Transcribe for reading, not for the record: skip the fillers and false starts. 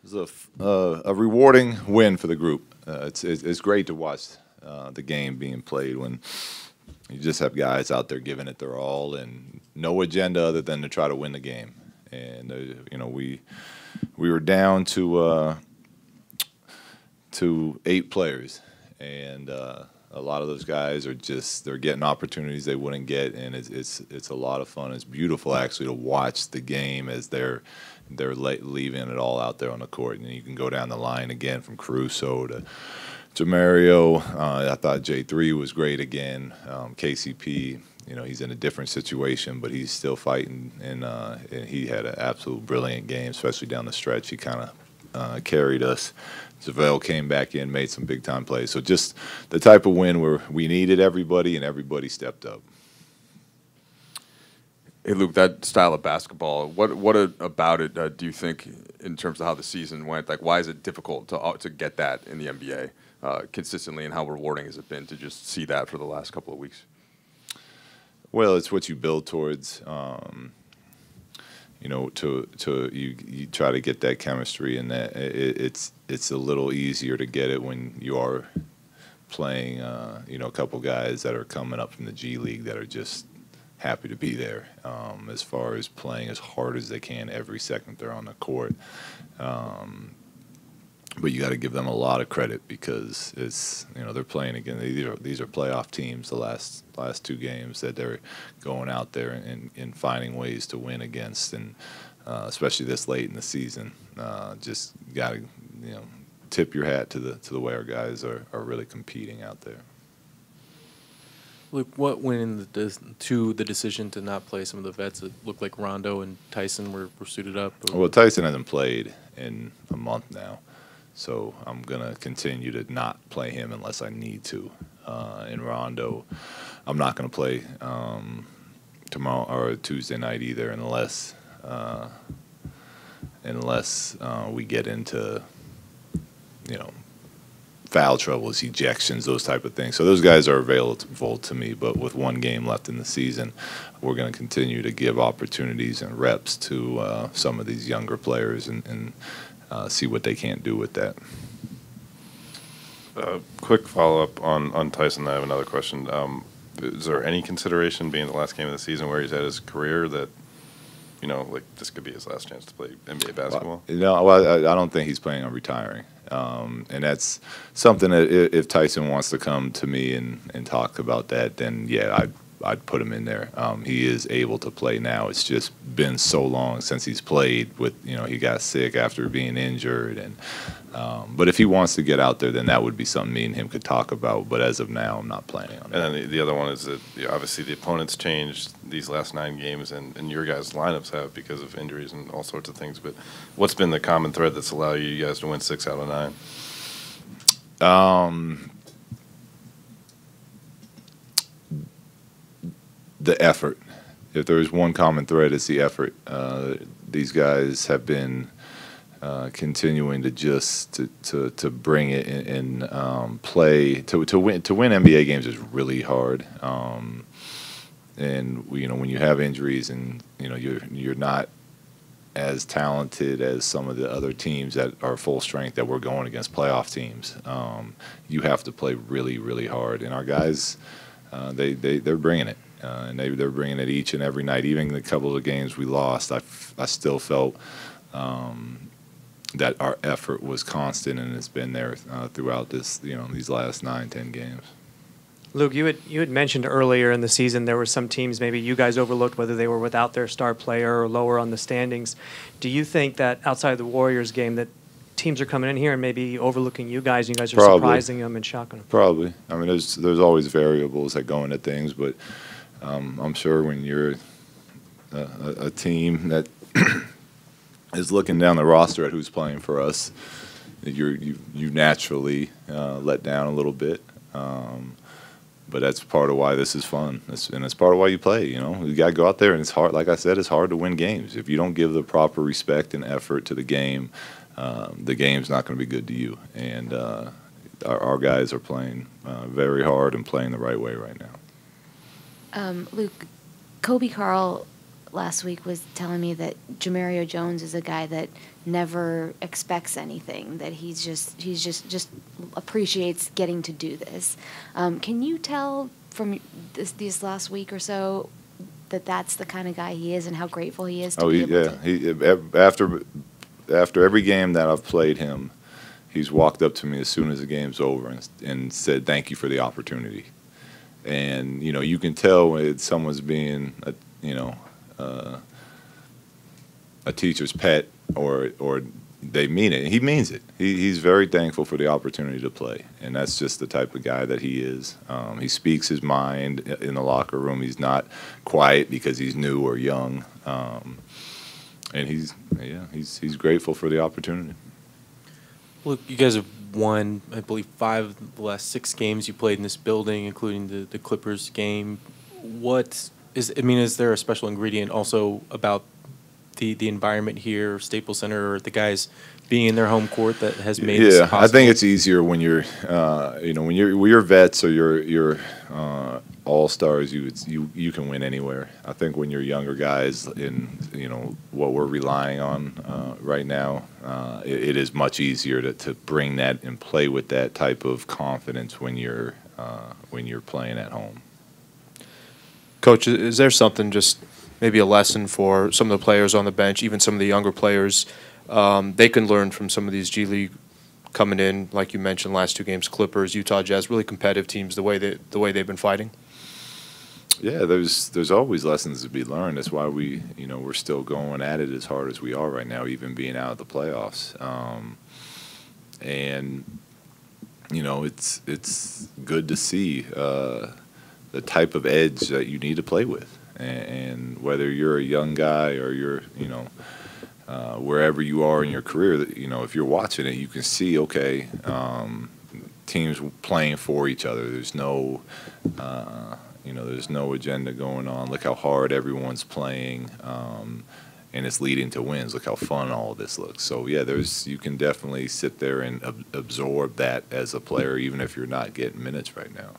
It was a rewarding win for the group. It's great to watch the game being played when you just have guys out there giving it their all and no agenda other than to try to win the game. And we were down to 8 players, and a lot of those guys are just they're getting opportunities they wouldn't get, and it's a lot of fun. It's beautiful actually to watch the game as they're leaving it all out there on the court, and you can go down the line again from Caruso to Mario. I thought J3 was great again. KCP, he's in a different situation, but he's still fighting, and he had an absolute brilliant game, especially down the stretch. He kind of carried us. JaVale came back in, made some big-time plays. So just the type of win where we needed everybody, and everybody stepped up. Hey, Luke, that style of basketball, what about it do you think in terms of how the season went? Like, why is it difficult to get that in the NBA consistently, and how rewarding has it been to just see that for the last couple of weeks? Well, it's what you build towards. You try to get that chemistry, and that it's a little easier to get it when you are playing, a couple guys that are coming up from the G League that are just happy to be there, as far as playing as hard as they can every second they're on the court. But you got to give them a lot of credit because they're playing again. These are playoff teams. The last 2 games that they're going out there and finding ways to win against, and especially this late in the season, just got to tip your hat to the way our guys are really competing out there. Luke, what went into the decision to not play some of the vets? It looked like Rondo and Tyson were suited up. Well, Tyson hasn't played in a month now. So I'm going to continue to not play him unless I need to. And Rondo, I'm not going to play tomorrow or Tuesday night either unless we get into, foul troubles, ejections, those type of things. So those guys are available to me. But with 1 game left in the season, we're going to continue to give opportunities and reps to some of these younger players and see what they can't do with that. Quick follow-up on Tyson. I have another question. Is there any consideration being the last game of the season where he's at his career that, like this could be his last chance to play NBA basketball? I don't think he's planning on retiring. And that's something that if Tyson wants to come to me and talk about that, then, yeah, I'd put him in there. He is able to play now. It's just been so long since he's played. He got sick after being injured, but if he wants to get out there, then that would be something me and him could talk about. But as of now, I'm not planning on that. And then the other one is that obviously the opponents changed these last 9 games, and your guys' lineups have because of injuries and all sorts of things. But what's been the common thread that's allowed you guys to win 6 out of 9? The effort. If there is one common thread, it's the effort. These guys have been continuing to just to bring it and play to win NBA games is really hard. And when you have injuries and you're not as talented as some of the other teams that are full strength that we're going against playoff teams, you have to play really, really hard. And our guys, they're bringing it. And they're bringing it each and every night. Even the couple of games we lost, I still felt that our effort was constant, and it's been there throughout these last 9-10 games. Luke, you had mentioned earlier in the season there were some teams maybe you guys overlooked whether they were without their star player or lower on the standings. Do you think that outside of the Warriors game that teams are coming in here and maybe overlooking you guys, and you guys are surprising them and shocking them? Probably. I mean, there's always variables that go into things, but I'm sure when you're a team that is looking down the roster at who's playing for us, you naturally let down a little bit. But that's part of why this is fun, and it's part of why you play. You got to go out there, and it's hard. Like I said, it's hard to win games if you don't give the proper respect and effort to the game. The game's not going to be good to you, and our guys are playing very hard and playing the right way right now. Luke, Kobe Carl last week was telling me that Jamario Jones is a guy that never expects anything, that he's just appreciates getting to do this. Can you tell from this last week or so that that's the kind of guy he is and how grateful he is to be able to? After every game that I've played him, he's walked up to me as soon as the game's over and said, "Thank you for the opportunity." And you can tell when someone's being a teacher's pet, or they mean it. He means it. He's very thankful for the opportunity to play, and that's just the type of guy that he is. He speaks his mind in the locker room. He's not quiet because he's new or young, and he's grateful for the opportunity. Look, you guys have won, I believe, 5 of the last 6 games you played in this building, including the Clippers game. Is there a special ingredient also about the environment here, Staples Center, or the guys being in their home court that has made this possible? I think it's easier when you're, when you're vets or you're all-stars, you can win anywhere. I think when you're younger guys in, what we're relying on right now, it is much easier to bring that and play with that type of confidence when you're playing at home. Coach, is there something, just maybe a lesson for some of the players on the bench, even some of the younger players, they can learn from some of these G League coming in, like you mentioned, last 2 games, Clippers, Utah Jazz, really competitive teams, the way they've been fighting? Yeah, there's always lessons to be learned. That's why we're still going at it as hard as we are right now, even being out of the playoffs. And it's good to see the type of edge that you need to play with, and whether you're a young guy or you're wherever you are in your career, that if you're watching it, you can see teams playing for each other. There's no there's no agenda going on. Look how hard everyone's playing, and it's leading to wins. Look how fun all of this looks. So yeah, you can definitely sit there and absorb that as a player, even if you're not getting minutes right now.